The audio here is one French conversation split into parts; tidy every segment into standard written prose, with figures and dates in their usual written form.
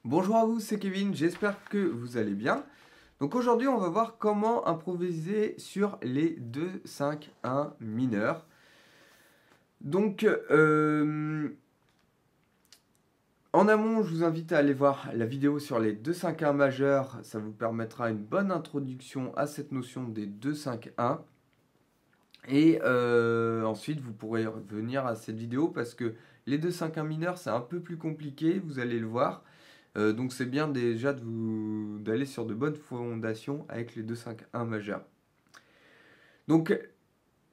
Bonjour à vous, c'est Kevin, j'espère que vous allez bien. Donc aujourd'hui, on va voir comment improviser sur les 2, 5, 1 mineurs. Donc en amont, je vous invite à aller voir la vidéo sur les 2, 5, 1 majeurs. Ça vous permettra une bonne introduction à cette notion des 2, 5, 1. Et ensuite, vous pourrez revenir à cette vidéo parce que les 2, 5, 1 mineurs, c'est un peu plus compliqué, vous allez le voir. Donc c'est bien déjà d'aller sur de bonnes fondations avec les 2 5 1 majeurs. Donc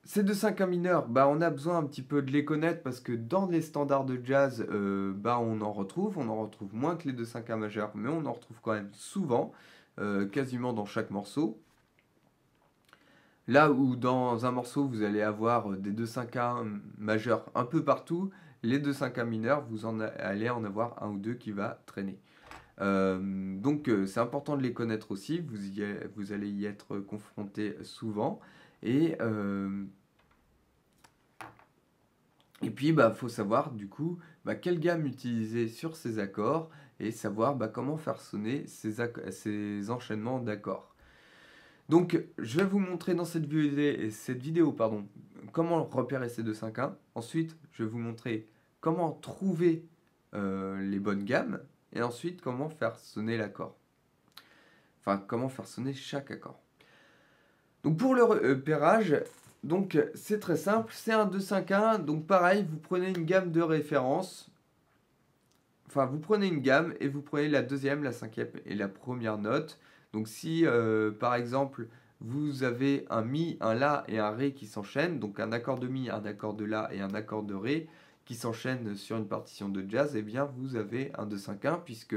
ces 2 5 1 mineurs, on a besoin un petit peu de les connaître parce que dans les standards de jazz, on en retrouve moins que les 2 5 1 majeurs, mais on en retrouve quand même souvent, quasiment dans chaque morceau. Là où dans un morceau vous allez avoir des 2 5 1 majeurs un peu partout, les 2 5 1 mineurs, allez en avoir un ou deux qui va traîner. C'est important de les connaître aussi, vous allez y être confronté souvent. Et, euh, et puis, faut savoir du coup quelle gamme utiliser sur ces accords et savoir comment faire sonner ces enchaînements d'accords. Donc, je vais vous montrer dans cette vidéo, comment repérer ces 2-5-1. Ensuite, je vais vous montrer comment trouver les bonnes gammes. Et ensuite, comment faire sonner l'accord. Enfin, comment faire sonner chaque accord. Donc, pour le repérage, c'est très simple. C'est un 2-5-1. Donc, pareil, vous prenez une gamme de référence. Enfin, vous prenez une gamme et vous prenez la deuxième, la cinquième et la première note. Donc si, par exemple, vous avez un Mi, un La et un Ré qui s'enchaînent, donc un accord de Mi, un accord de La et un accord de Ré qui s'enchaînent sur une partition de jazz, eh bien vous avez un 2-5-1 puisque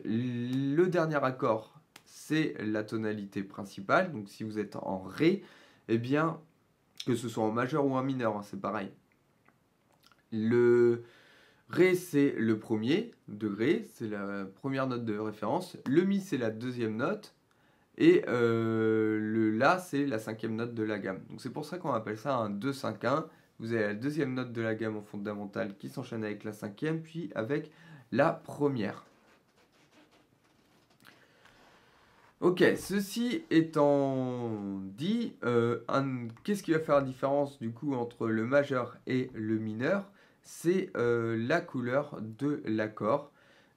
le dernier accord, c'est la tonalité principale. Donc si vous êtes en Ré, eh bien, que ce soit en majeur ou en mineur, hein, c'est pareil. Le Ré, c'est le premier degré, c'est la première note de référence. Le Mi, c'est la deuxième note. Et le La, c'est la cinquième note de la gamme. Donc c'est pour ça qu'on appelle ça un 2-5-1. Vous avez la deuxième note de la gamme en fondamentale qui s'enchaîne avec la cinquième, puis avec la première. Ok, ceci étant dit, qu'est-ce qui va faire la différence du coup entre le majeur et le mineur? C'est la couleur de l'accord.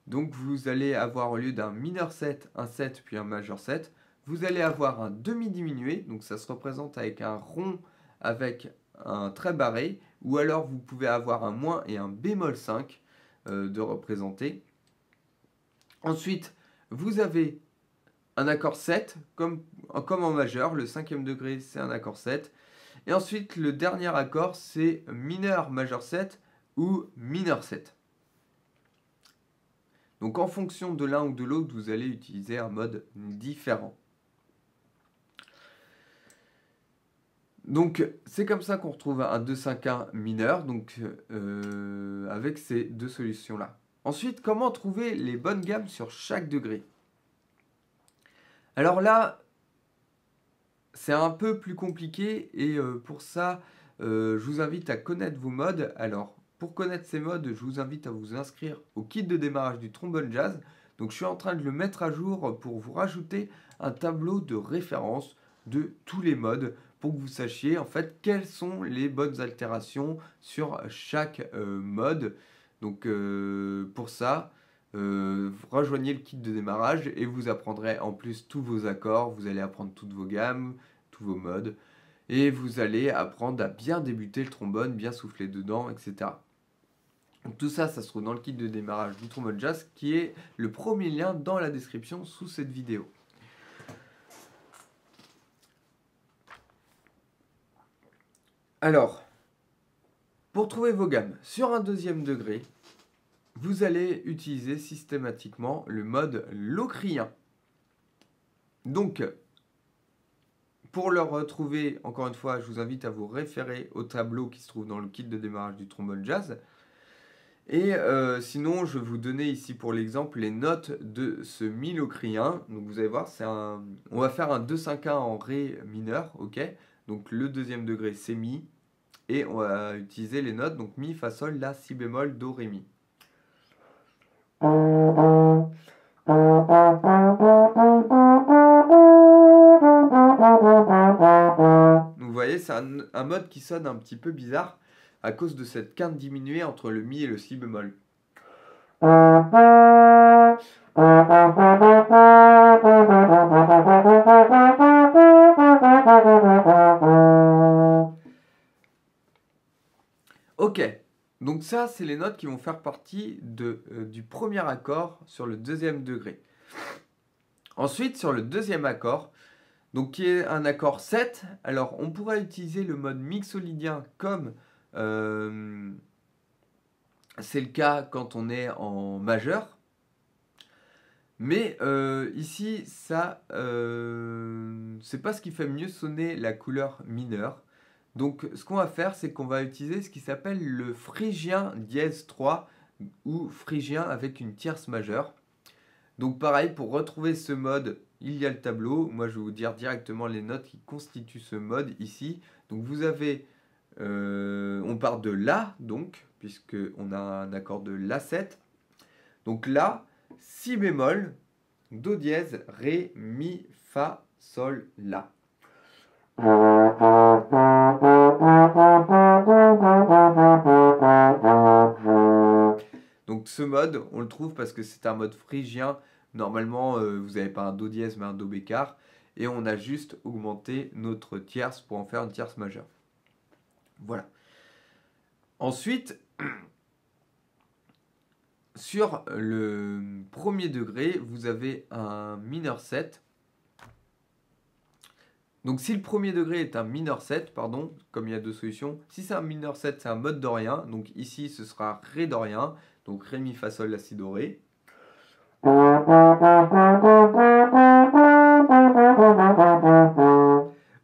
Donc vous allez avoir au lieu d'un mineur 7, un 7 puis un majeur 7, vous allez avoir un demi-diminué, donc ça se représente avec un rond avec un trait barré, ou alors vous pouvez avoir un moins et un bémol 5 de représenter. Ensuite, vous avez un accord 7, comme en majeur, le cinquième degré c'est un accord 7. Et ensuite, le dernier accord c'est mineur majeur 7 ou mineur 7. Donc en fonction de l'un ou de l'autre, vous allez utiliser un mode différent. Donc c'est comme ça qu'on retrouve un 2-5-1 mineur, avec ces deux solutions-là. Ensuite, comment trouver les bonnes gammes sur chaque degré? Alors là, c'est un peu plus compliqué et pour ça, je vous invite à connaître vos modes. Alors, pour connaître ces modes, je vous invite à vous inscrire au kit de démarrage du trombone jazz. Donc, je suis en train de le mettre à jour pour vous rajouter un tableau de référence de tous les modes pour que vous sachiez en fait quelles sont les bonnes altérations sur chaque mode. Donc, pour ça, rejoignez le kit de démarrage et vous apprendrez en plus tous vos accords, vous allez apprendre toutes vos gammes, tous vos modes, et vous allez apprendre à bien débuter le trombone, bien souffler dedans, etc. Donc tout ça, ça se trouve dans le kit de démarrage du trombone jazz, qui est le premier lien dans la description sous cette vidéo. Alors, pour trouver vos gammes sur un deuxième degré, vous allez utiliser systématiquement le mode locrien. Donc, pour le retrouver, encore une fois, je vous invite à vous référer au tableau qui se trouve dans le kit de démarrage du trombone jazz. Et sinon, je vais vous donner ici pour l'exemple les notes de ce mi locrien. Donc vous allez voir, on va faire un 2-5-1 en Ré mineur, ok? Donc le deuxième degré c'est Mi. Et on va utiliser les notes, donc Mi, Fa, Sol, La, Si bémol, Do, Ré, Mi. c'est un mode qui sonne un petit peu bizarre à cause de cette quinte diminuée entre le mi et le si bémol. Ok, donc ça, c'est les notes qui vont faire partie du premier accord sur le deuxième degré. Ensuite, sur le deuxième accord, donc qui est un accord 7, alors on pourra utiliser le mode mixolydien comme c'est le cas quand on est en majeur. Mais ici, ça, c'est pas ce qui fait mieux sonner la couleur mineure. Donc ce qu'on va faire, c'est qu'on va utiliser ce qui s'appelle le phrygien dièse 3 ou phrygien avec une tierce majeure. Donc pareil, pour retrouver ce mode, il y a le tableau. Moi, je vais vous dire directement les notes qui constituent ce mode ici. Donc vous avez, on part de La, donc, puisqu'on a un accord de La7. Donc La, Si bémol, Do dièse, Ré, Mi, Fa, Sol, La. Donc ce mode, on le trouve parce que c'est un mode phrygien. Normalement, vous n'avez pas un Do dièse mais un Do bécard. Et on a juste augmenté notre tierce pour en faire une tierce majeure. Voilà. Ensuite, sur le premier degré, vous avez un mineur 7. Donc si le premier degré est un mineur 7, pardon, comme il y a deux solutions, si c'est un mineur 7, c'est un mode dorien. Donc ici, ce sera Ré dorien. Donc Ré, Mi, Fa, Sol, La, Si, Do, Ré.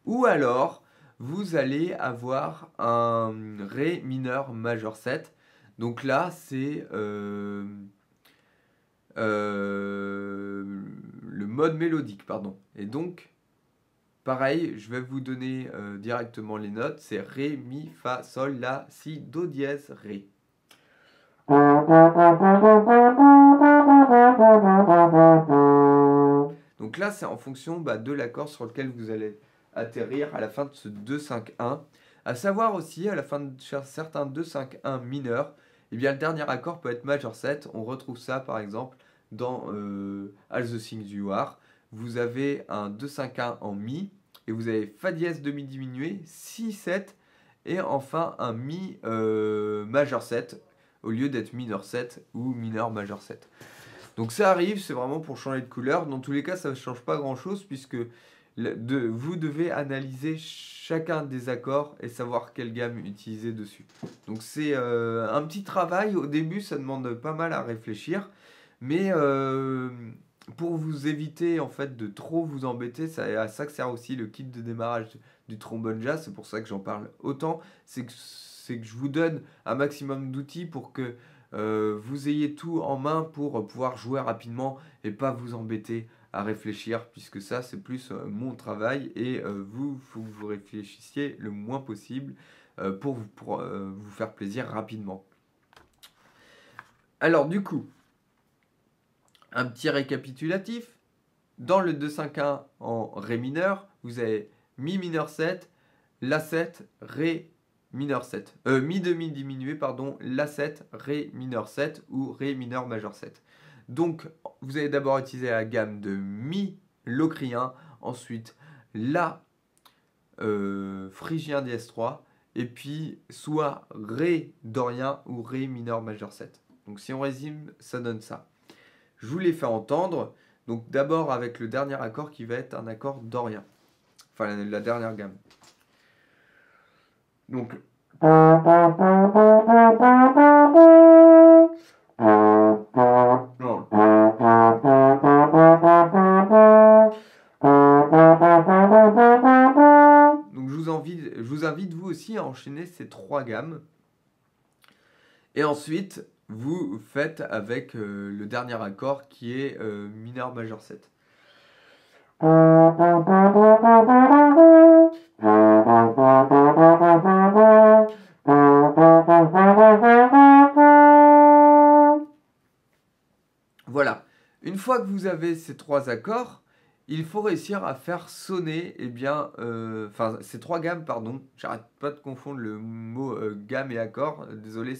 Ou alors, vous allez avoir un Ré mineur majeur 7. Donc là, c'est le mode mélodique, pardon. Et donc, pareil, je vais vous donner directement les notes. C'est Ré, Mi, Fa, Sol, La, Si, Do dièse, Ré. Donc là, c'est en fonction de l'accord sur lequel vous allez atterrir à la fin de ce 2-5-1. À savoir aussi, à la fin de certains 2-5-1 mineurs, eh bien, le dernier accord peut être majeur 7. On retrouve ça, par exemple, dans All the Things You Are. Vous avez un 2-5-1 en Mi, et vous avez Fa dièse demi diminué, Si 7, et enfin un Mi majeur 7, au lieu d'être mineur 7 ou mineur majeur 7. Donc ça arrive, c'est vraiment pour changer de couleur. Dans tous les cas, ça ne change pas grand-chose puisque vous devez analyser chacun des accords et savoir quelle gamme utiliser dessus. Donc c'est un petit travail. Au début, ça demande pas mal à réfléchir. Mais pour vous éviter en fait de trop vous embêter, c'est à ça que sert aussi le kit de démarrage du trombone jazz. C'est pour ça que j'en parle autant. C'est que je vous donne un maximum d'outils pour que vous ayez tout en main pour pouvoir jouer rapidement et pas vous embêter à réfléchir, puisque ça c'est plus mon travail et il faut que vous réfléchissiez le moins possible pour vous faire plaisir rapidement. Alors du coup, un petit récapitulatif. Dans le 2-5-1 en Ré mineur, vous avez Mi mineur 7, La 7, Ré mineur 7. Mi demi diminué, pardon, La 7, Ré mineur 7 ou Ré mineur majeur 7. Donc, vous allez d'abord utiliser la gamme de Mi locrien, ensuite La phrygien dièse 3, et puis soit Ré dorien ou Ré mineur majeur 7. Donc, si on résume, ça donne ça. Je vous les fais entendre. Donc, d'abord avec le dernier accord qui va être un accord dorien. Enfin, la dernière gamme. Donc, je vous invite vous aussi à enchaîner ces trois gammes. Et ensuite, vous faites avec le dernier accord qui est mineur majeur 7. Voilà. Une fois que vous avez ces trois accords, il faut réussir à faire sonner, eh bien, enfin, ces 3 gammes, pardon, j'arrête pas de confondre le mot gamme et accord, désolé,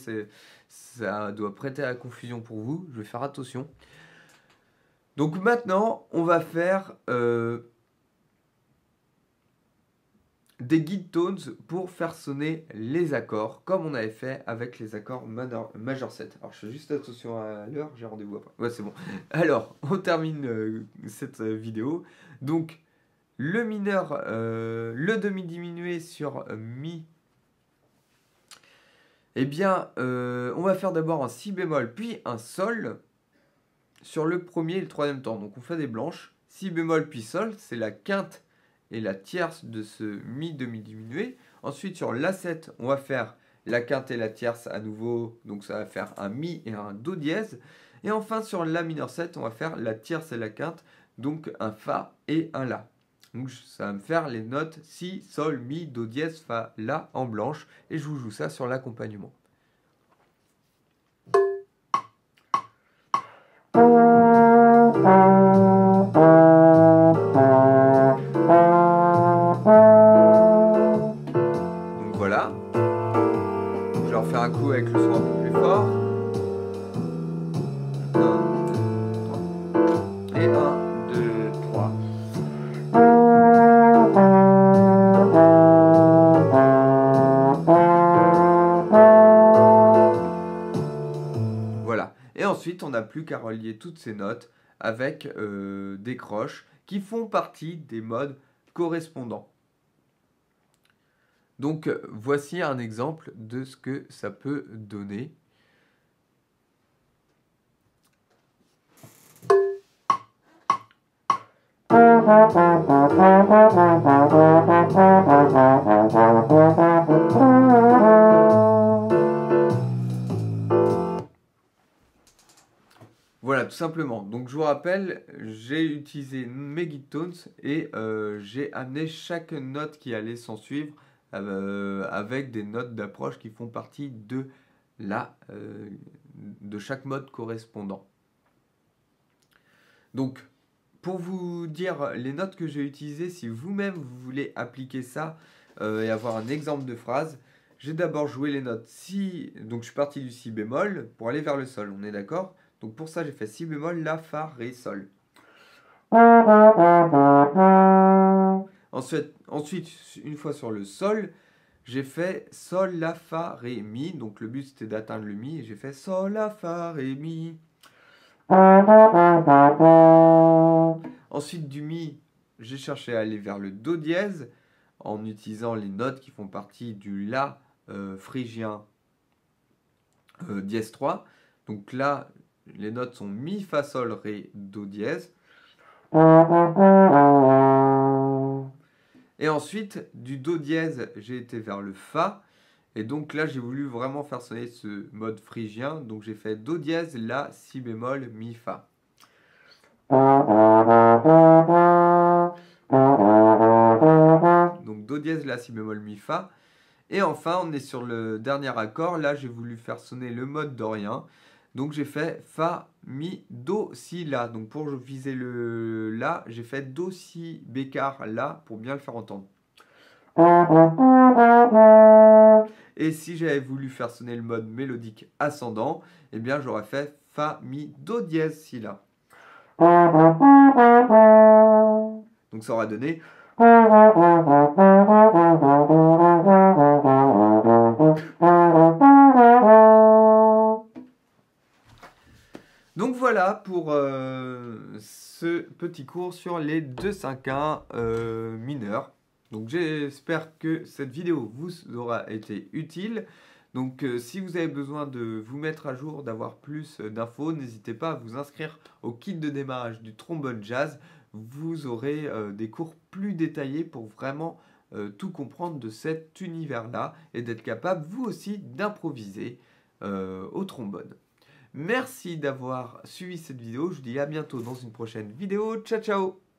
ça doit prêter à la confusion pour vous, je vais faire attention. Donc maintenant, on va faire des guide tones pour faire sonner les accords, comme on avait fait avec les accords majeur 7. Alors je fais juste attention à l'heure, j'ai rendez-vous après. Ouais, c'est bon. Alors, on termine cette vidéo. Donc, le mineur, le demi diminué sur mi. Eh bien, on va faire d'abord un si bémol, puis un sol sur le premier et le troisième temps. Donc on fait des blanches. Si bémol puis sol, c'est la quinte et la tierce de ce mi demi diminué. Ensuite sur la7, on va faire la quinte et la tierce à nouveau. Donc ça va faire un mi et un do dièse. Et enfin sur la mineur 7, on va faire la tierce et la quinte. Donc un fa et un la. Donc ça va me faire les notes si, sol, mi, do dièse, fa, la en blanche. Et je vous joue ça sur l'accompagnement. Donc voilà. Je vais refaire un coup avec le son un peu plus fort. 1, 2, 3. Et 1, 2, 3. Voilà. Et ensuite, on n'a plus qu'à relier toutes ces notes avec des croches qui font partie des modes correspondants. Donc, voici un exemple de ce que ça peut donner. Voilà, tout simplement. Donc, je vous rappelle, j'ai utilisé mes guide tones et j'ai amené chaque note qui allait s'en suivre avec des notes d'approche qui font partie de chaque mode correspondant. Donc, pour vous dire les notes que j'ai utilisées, si vous-même vous voulez appliquer ça et avoir un exemple de phrase, j'ai d'abord joué les notes si. Donc, je suis parti du si bémol pour aller vers le sol, on est d'accord? Donc, pour ça, j'ai fait si bémol, la, fa, ré, sol. Ensuite, une fois sur le sol, j'ai fait sol, la, fa, ré, mi. Donc, le but, c'était d'atteindre le mi. Et j'ai fait sol, la, fa, ré, mi. Ensuite, du mi, j'ai cherché à aller vers le do dièse en utilisant les notes qui font partie du la phrygien dièse 3. Donc là, les notes sont mi, fa, sol, ré, do dièse. Et ensuite, du do dièse, j'ai été vers le fa. Et donc là, j'ai voulu vraiment faire sonner ce mode phrygien. Donc j'ai fait do dièse, la, si bémol, mi, fa. Donc do dièse, la, si bémol, mi, fa. Et enfin, on est sur le dernier accord. Là, j'ai voulu faire sonner le mode dorien. Donc j'ai fait fa, mi, do, si, la. Donc pour viser le la, j'ai fait do, si, bécard, la pour bien le faire entendre. Et si j'avais voulu faire sonner le mode mélodique ascendant, eh bien j'aurais fait fa, mi, do dièse, si, la. Donc ça aura donné. Donc voilà pour ce petit cours sur les 2-5-1 mineurs. Donc j'espère que cette vidéo vous aura été utile. Donc si vous avez besoin de vous mettre à jour, d'avoir plus d'infos, n'hésitez pas à vous inscrire au kit de démarrage du trombone jazz. Vous aurez des cours plus détaillés pour vraiment tout comprendre de cet univers-là et d'être capable vous aussi d'improviser au trombone. Merci d'avoir suivi cette vidéo. Je vous dis à bientôt dans une prochaine vidéo. Ciao, ciao!